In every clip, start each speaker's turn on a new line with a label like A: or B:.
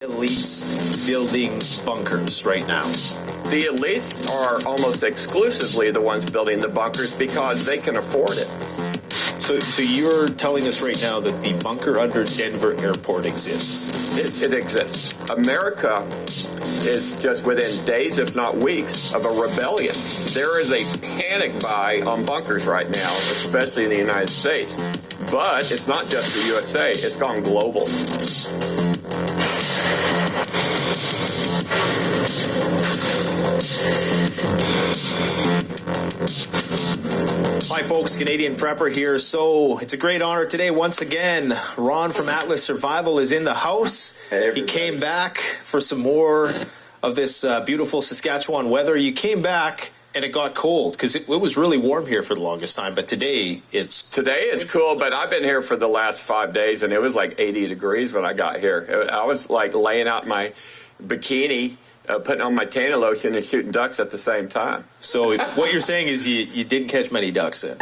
A: elites building bunkers right now?
B: The elites are almost exclusively the ones building the bunkers because they can afford it.
A: So you're telling us right now that the bunker under Denver Airport exists?
B: It exists. America is just within days, if not weeks, of a rebellion. There is a panic buy on bunkers right now, especially in the United States. But it's not just the USA, it's gone global.
A: Hi folks, Canadian Prepper here. So it's a great honor today. Once again, Ron from Atlas Survival is in the house.
B: Hey,
A: he came back for some more of this beautiful Saskatchewan weather. You came back and it got cold because it was really warm here for the longest time. But today it's
B: cool, but I've been here for the last 5 days and it was like 80 degrees when I got here. I was like laying out my bikini, putting on my tanning lotion and shooting ducks at the same time.
A: So what you're saying is you didn't catch many ducks then?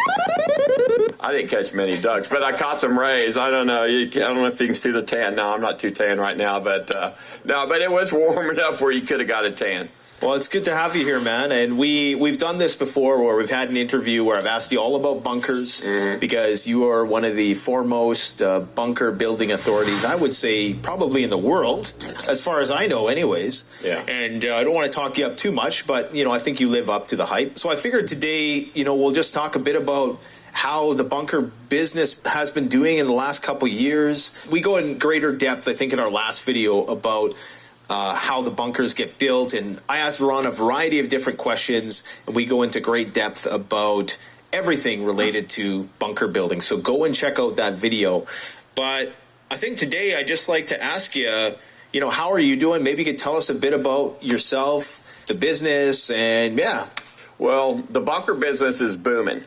B: I didn't catch many ducks, but I caught some rays. I don't know. I don't know if you can see the tan. No, I'm not too tan right now, but but it was warm enough where you could have got a tan.
A: Well, it's good to have you here, man. And we've done this before where we've had an interview where I've asked you all about bunkers because you are one of the foremost bunker building authorities, I would say, probably in the world, as far as I know anyways.
B: Yeah.
A: And I don't want to talk you up too much, but, I think you live up to the hype. So I figured today, we'll just talk a bit about how the bunker business has been doing in the last couple years. We go in greater depth, I think, in our last video about how the bunkers get built. And I asked Ron a variety of different questions, and we go into great depth about everything related to bunker building. So go and check out that video. But I think today I'd just like to ask you, how are you doing? Maybe you could tell us a bit about yourself, the business, and yeah.
B: Well, the bunker business is booming.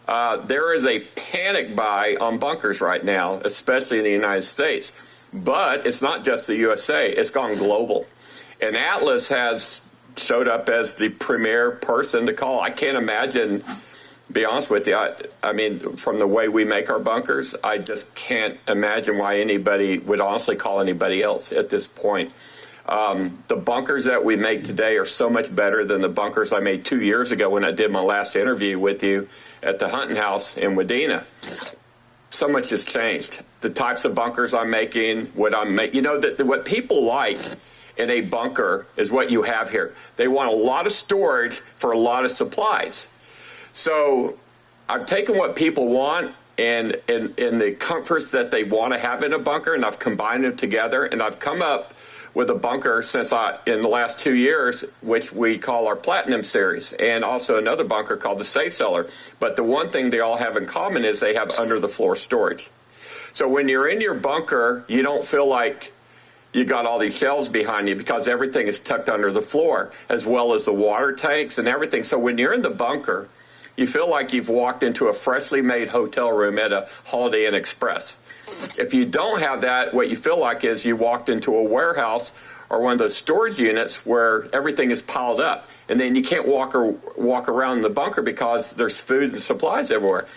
B: There is a panic buy on bunkers right now, especially in the United States. But it's not just the USA, it's gone global. And Atlas has showed up as the premier person to call. I can't imagine, to be honest with you, I mean, from the way we make our bunkers, I just can't imagine why anybody would honestly call anybody else at this point. The bunkers that we make today are so much better than the bunkers I made 2 years ago when I did my last interview with you at the hunting house in Wadena. So much has changed. The types of bunkers I'm making, what I'm making, what people like in a bunker is what you have here. They want a lot of storage for a lot of supplies. So I've taken what people want and the comforts that they want to have in a bunker, and I've combined them together, and I've come up with a bunker in the last 2 years, which we call our Platinum Series, and also another bunker called the Safe Cellar. But the one thing they all have in common is they have under-the-floor storage. So when you're in your bunker, you don't feel like you got all these shelves behind you because everything is tucked under the floor, as well as the water tanks and everything. So when you're in the bunker, you feel like you've walked into a freshly made hotel room at a Holiday Inn Express. If you don't have that, what you feel like is you walked into a warehouse or one of those storage units where everything is piled up, and then you can't walk around the bunker because there's food and supplies everywhere.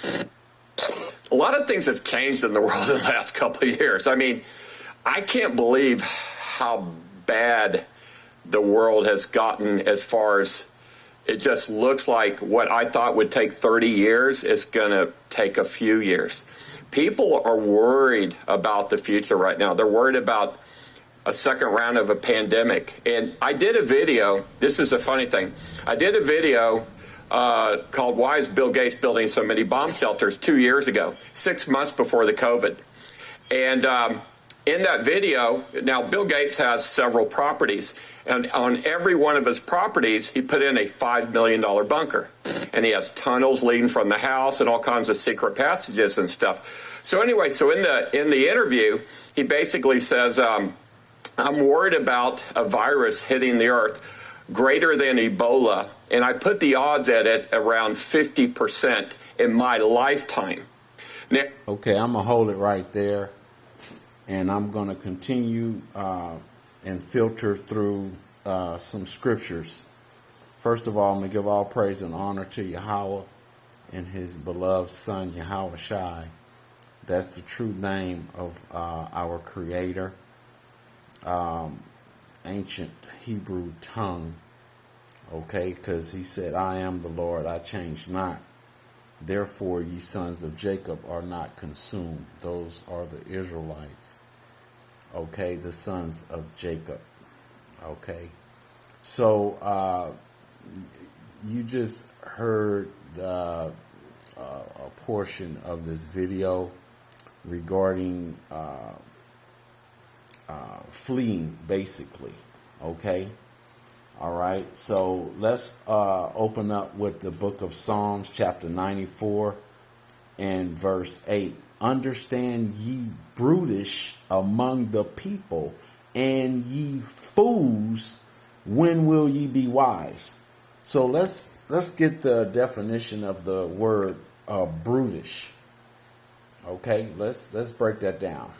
B: A lot of things have changed in the world in the last couple of years. I mean, I can't believe how bad the world has gotten as far as it just looks like what I thought would take 30 years is going to take a few years. People are worried about the future right now. They're worried about a second round of a pandemic. And I did a video. This is a funny thing. I did a video called Why is Bill Gates Building So Many Bomb Shelters 2 years ago, 6 months before the COVID. And in that video, now Bill Gates has several properties. And on every one of his properties, he put in a $5 million bunker. And he has tunnels leading from the house and all kinds of secret passages and stuff. So anyway, in the interview, he basically says, I'm worried about a virus hitting the earth greater than Ebola. And I put the odds at it around 50% in my lifetime. Now,
C: okay, I'm going to hold it right there. And I'm going to continue and filter through some scriptures. First of all, I'm going to give all praise and honor to Yahweh and his beloved son, Yahweh Shai. That's the true name of our Creator. ancient Hebrew tongue. Okay, because he said, I am the Lord, I change not. Therefore, ye sons of Jacob are not consumed. Those are the Israelites. Okay, the sons of Jacob. Okay, so you just heard a portion of this video regarding fleeing, basically. Okay. All right, so let's open up with the book of Psalms, chapter 94 and verse 8. Understand ye brutish among the people, and ye fools, when will ye be wise? So let's get the definition of the word brutish. Okay, let's break that down.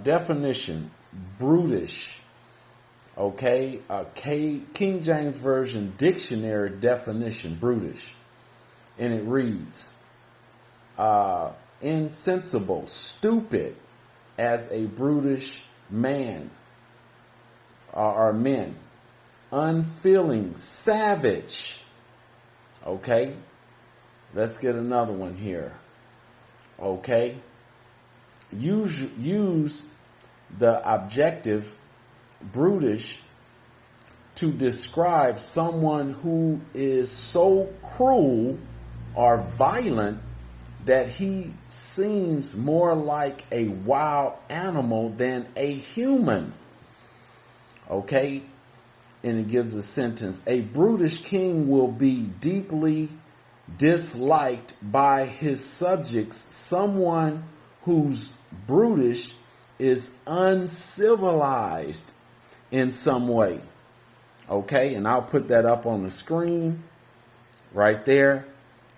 C: Definition: brutish. Okay, King James Version dictionary definition, brutish. And it reads, insensible, stupid, as a brutish man or men. Unfeeling, savage. Okay, let's get another one here. Okay, use the objective brutish to describe someone who is so cruel or violent that he seems more like a wild animal than a human. Okay, and it gives a sentence: a brutish king will be deeply disliked by his subjects. Someone who's brutish is uncivilized in some way. Okay, and I'll put that up on the screen right there.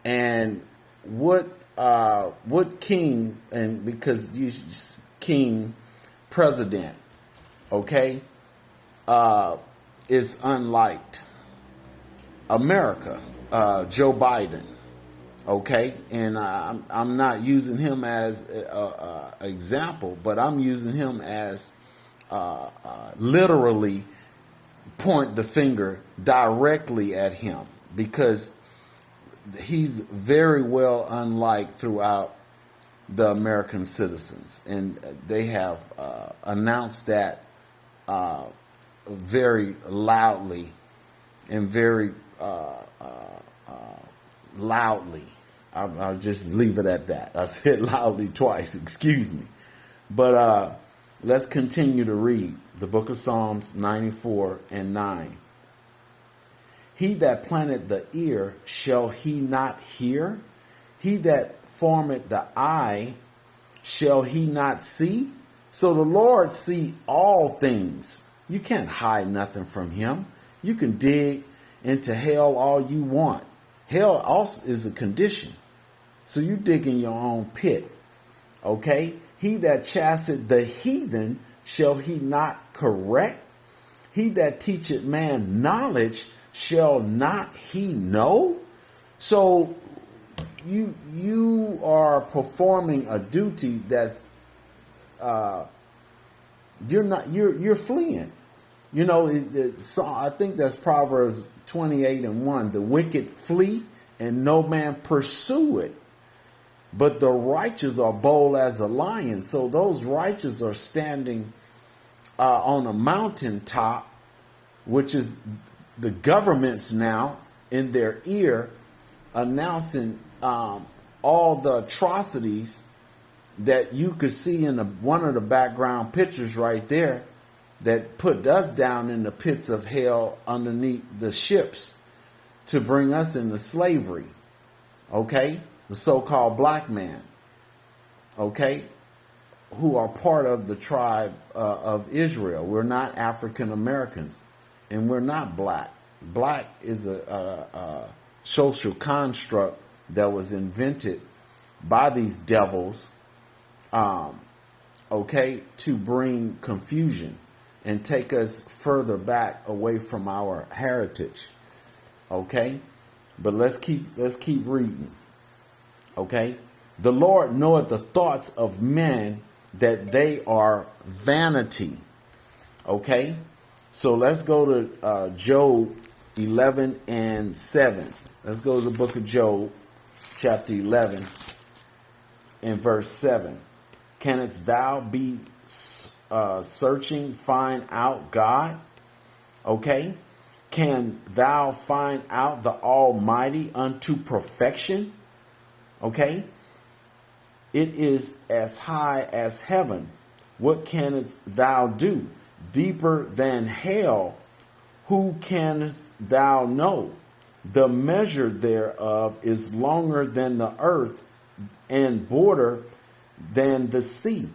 C: And what king, and because you king president, okay, is unliked? America, Joe Biden. Okay, and I'm not using him as an example, but I'm using him as literally point the finger directly at him, because he's very well unliked throughout the American citizens, and they have announced that very loudly and very loudly. I'll just leave it at that. I said loudly twice, excuse me. But let's continue to read the book of Psalms 94 and 9. He that planteth the ear, shall he not hear? He that formeth the eye, shall he not see? So the Lord see all things. You can't hide nothing from him. You can dig into hell all you want. Hell also is a condition. So you dig in your own pit. Okay? He that chasteth the heathen, shall he not correct? He that teacheth man knowledge, shall not he know? So you are performing a duty that's you're fleeing. You know, I think that's Proverbs 28 and 1. The wicked flee and no man pursue it, but the righteous are bold as a lion. So those righteous are standing on a mountaintop, which is the government's now in their ear, announcing all the atrocities that you could see in one of the background pictures right there, that put us down in the pits of hell underneath the ships to bring us into slavery. Okay? The so-called black man. Okay? Who are part of the tribe of Israel. We're not African Americans, and we're not black. Black is a social construct that was invented by these devils, okay, to bring confusion and take us further back away from our heritage. Okay? But let's keep reading. Okay? The Lord knoweth the thoughts of men, that they are vanity. Okay, so let's go to Job 11 and 7. Let's go to the book of Job, chapter 11 and verse 7. Canst thou be searching, find out God? Okay, can thou find out the Almighty unto perfection? Okay, it is as high as heaven. What canst thou do? Deeper than hell, who canst thou know? The measure thereof is longer than the earth, and broader than the sea.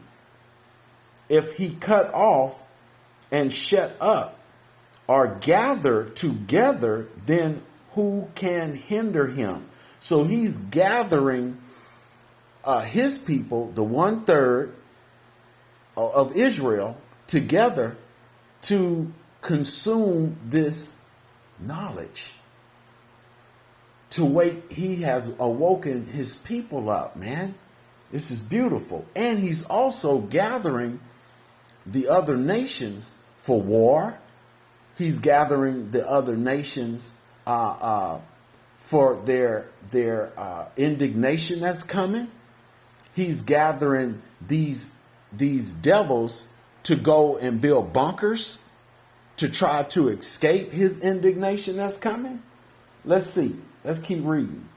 C: If he cut off and shut up, or gather together, then who can hinder him? So he's gathering his people, the 1/3 of Israel, together to consume this knowledge. To wait, he has awoken his people up, man. This is beautiful. And he's also gathering the other nations for war. He's gathering the other nations for their indignation that's coming. He's gathering these devils to go and build bunkers to try to escape his indignation that's coming. Let's see. Let's keep reading.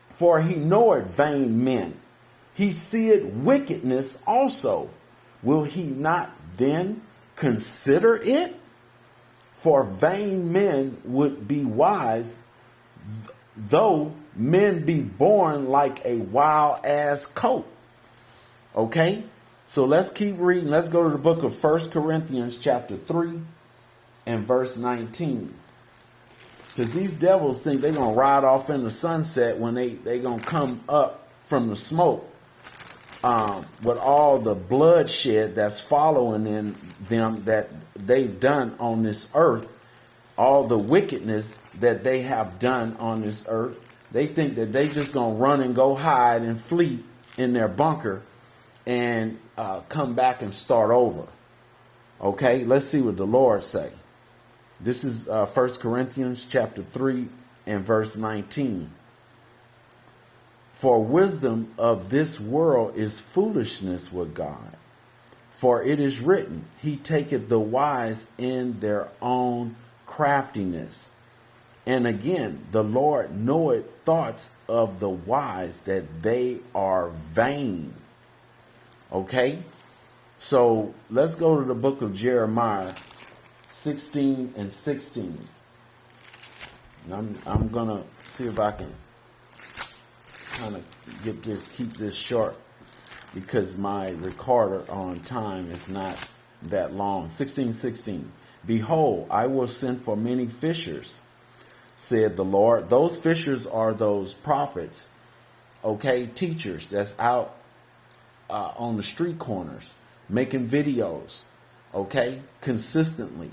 C: For he knoweth vain men. He seeth wickedness also. Will he not then consider it? For vain men would be wise, though men be born like a wild ass coat. Okay? So let's keep reading. Let's go to the book of 1 Corinthians chapter 3 and verse 19. Because these devils think they're going to ride off in the sunset when they going to come up from the smoke. With all the bloodshed that's following in them that they've done on this earth, all the wickedness that they have done on this earth, they think that they just going to run and go hide and flee in their bunker and come back and start over. Okay, let's see what the Lord say. This is 1 Corinthians chapter 3 and verse 19. For wisdom of this world is foolishness with God. For it is written, he taketh the wise in their own craftiness. And again, the Lord knoweth thoughts of the wise, that they are vain. Okay? So let's go to the book of Jeremiah 16 and 16. And I'm going to see if I can kind of keep this short, because my recorder on time is not that long. 16:16. Behold, I will send for many fishers, said the Lord. Those fishers are those prophets, okay, teachers that's out on the street corners making videos, okay, consistently.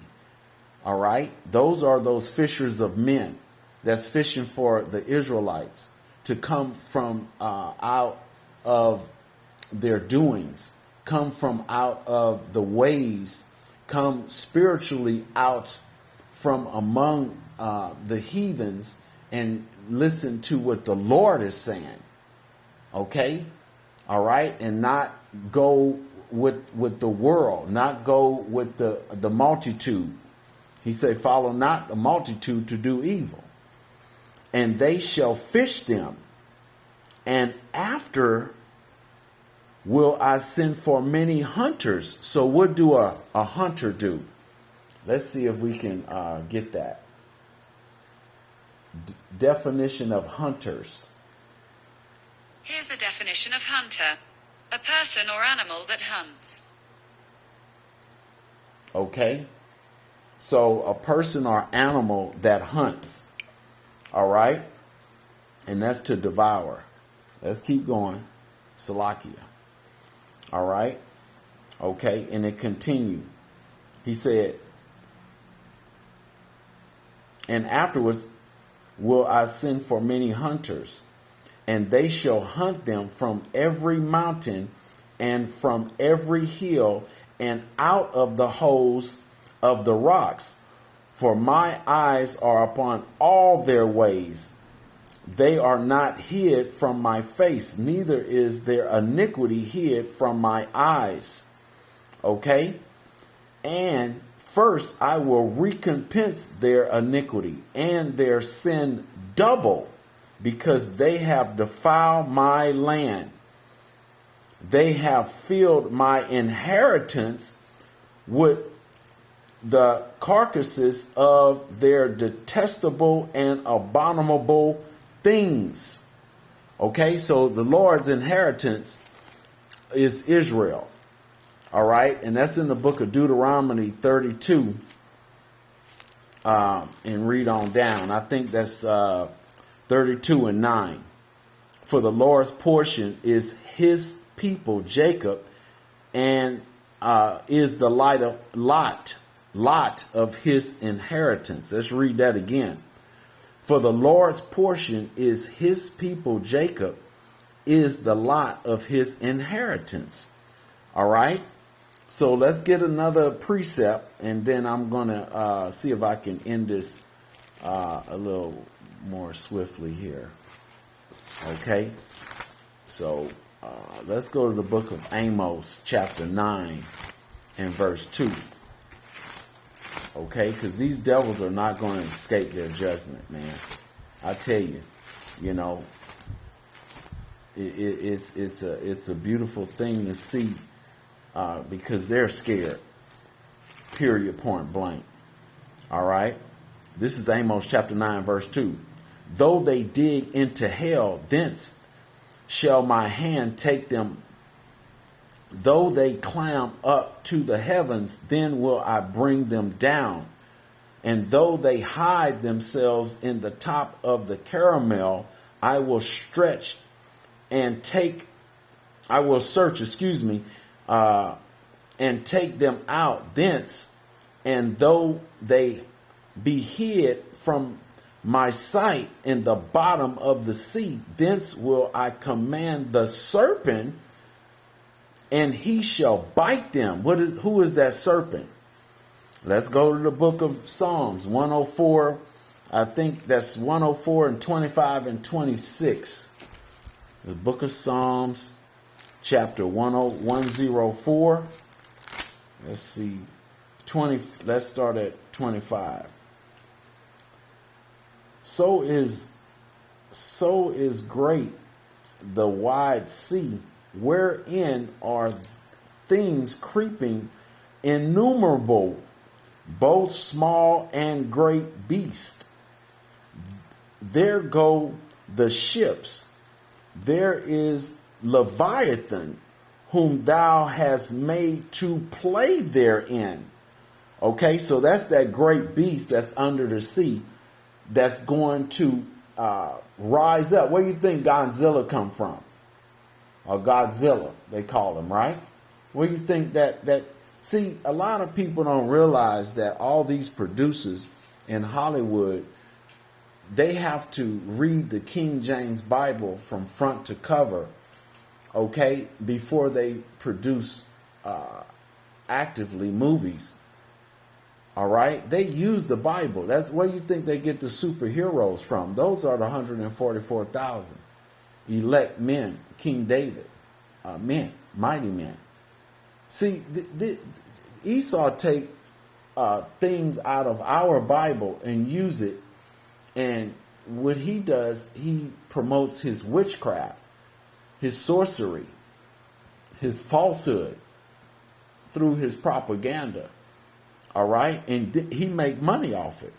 C: All right, those are those fishers of men that's fishing for the Israelites to come from out of their doings, come from out of the ways, come spiritually out from among the heathens and listen to what the Lord is saying. Okay? All right? And not go with the world, not go with the multitude. He said, follow not the multitude to do evil. And they shall fish them. And after will I send for many hunters. So what do a hunter do? Let's see if we can get that. Definition of hunters.
D: Here's the definition of hunter. A person or animal that hunts.
C: Okay. So a person or animal that hunts. All right. And that's to devour. Let's keep going. Salakia. All right. Okay. And it continued. He said, and afterwards will I send for many hunters, and they shall hunt them from every mountain and from every hill and out of the holes of the rocks. For my eyes are upon all their ways. They are not hid from my face, neither is their iniquity hid from my eyes. Okay? And first I will recompense their iniquity and their sin double, because they have defiled my land. They have filled my inheritance with the carcasses of their detestable and abominable things. Okay, so the Lord's inheritance is Israel. All right, and that's in the book of Deuteronomy 32. And read on down. I think that's 32 and 9. For the Lord's portion is his people, Jacob, and is the lot of his inheritance. Let's read that again. For the Lord's portion is his people, Jacob, is the lot of his inheritance. All right. So let's get another precept, and then I'm going to see if I can end this a little more swiftly here. Okay. So let's go to the book of Amos, chapter 9 and verse 2. Okay, because these devils are not going to escape their judgment, man. I tell you, you know, it's a beautiful thing to see, because they're scared. Period. Point blank. All right. This is Amos chapter 9, verse 2. Though they dig into hell, thence shall my hand take them. Though they climb up to the heavens, then will I bring them down. And though they hide themselves in the top of the caramel, I will search, and take them out thence. And though they be hid from my sight in the bottom of the sea, thence will I command the serpent, and he shall bite them. Who is that serpent? Let's go to the book of Psalms 104. I think that's 104 and 25 and 26. The book of Psalms, chapter 104. Let's see. Let's start at 25. So is great the wide sea, wherein are things creeping innumerable, both small and great beasts. There go the ships. There is Leviathan, whom thou hast made to play therein. Okay, so that's that great beast that's under the sea, that's going to rise up. Where do you think Godzilla come from? Or Godzilla, they call him, right? Where do you think that see, a lot of people don't realize that all these producers in Hollywood, they have to read the King James Bible from front to cover, okay, before they produce actively movies. All right, they use the Bible. That's where you think they get the superheroes from. Those are the 144,000 elect men, King David, men, mighty men. See, Esau takes things out of our Bible and use it, and what he does, he promotes his witchcraft, his sorcery, his falsehood through his propaganda. All right, and he make money off it.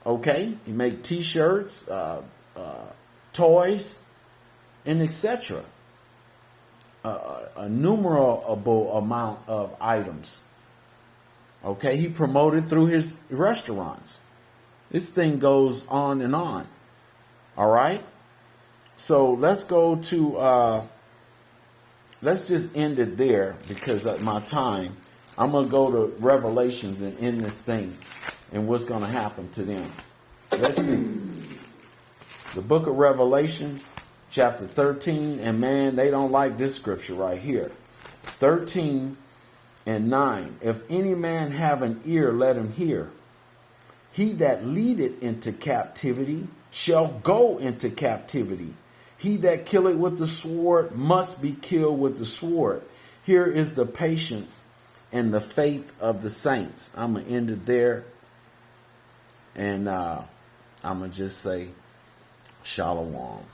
C: Okay, he make T-shirts, toys, and etc. A numerable amount of items. Okay, he promoted through his restaurants. This thing goes on and on. All right, so let's go to. Let's just end it there because of my time. I'm going to go to Revelations and end this thing and what's going to happen to them. Let's see. The book of Revelations, chapter 13. And man, they don't like this scripture right here. 13 and 9. If any man have an ear, let him hear. He that leadeth into captivity shall go into captivity. He that killeth with the sword must be killed with the sword. Here is the patience and the faith of the saints. I'm going to end it there. And I'm going to just say, Shalom.